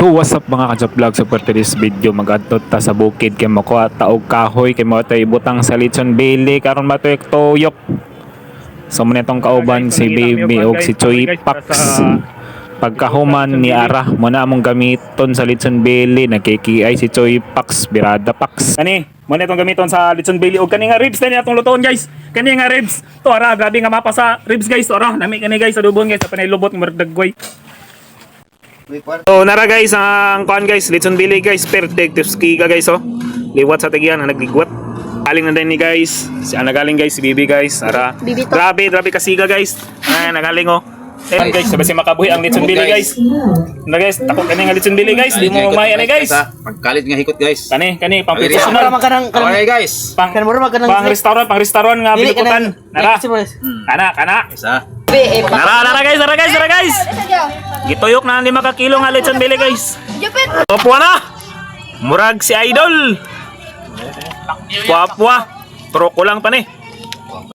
So what's up mga ka vlog, so for today's video mag-adtot ta sa bukid kay makuha taog kahoy kay mo tay butang sa lechon belly karon matuyok tuyok. So muna itong kauban si Baby o si Choy Pax. Pagkahuman ni Ara mo na among gamiton sa lechon belly, nagkikiay si Choy Pax, Birada Pax. Kani mo na itong gamiton sa lechon belly og kani nga ribs na atong lutoon guys. Kani nga ribs. To ara grabe nga mapa sa ribs guys. Ara nami kani guys sa dubon guys sa panay lubot ng daggoy. So nara guys ang kuan guys, lechon belly guys, perfect skiga guys oh. Liwat sa tagyan ang nagligwat. Galing na din ni guys. Si nagaling guys si Bibi guys. Ara. Grabe kasiga guys. Ay nagaling oh. Ayan guys, sabay si makabuhi ang lechon belly guys. Na guys, takot kani nga lechon belly guys. Di mo may ani guys. Pagkalit nga hikot guys. Kani pang professional. Okay guys. Pang restaurant nga bilikutan. Nara. Kana. Isa. Nara guys. Gituyok na 5 kilo nga lechon belly guys. Opwa na. Murag si Idol. Puwa. Pero kulang pa ni.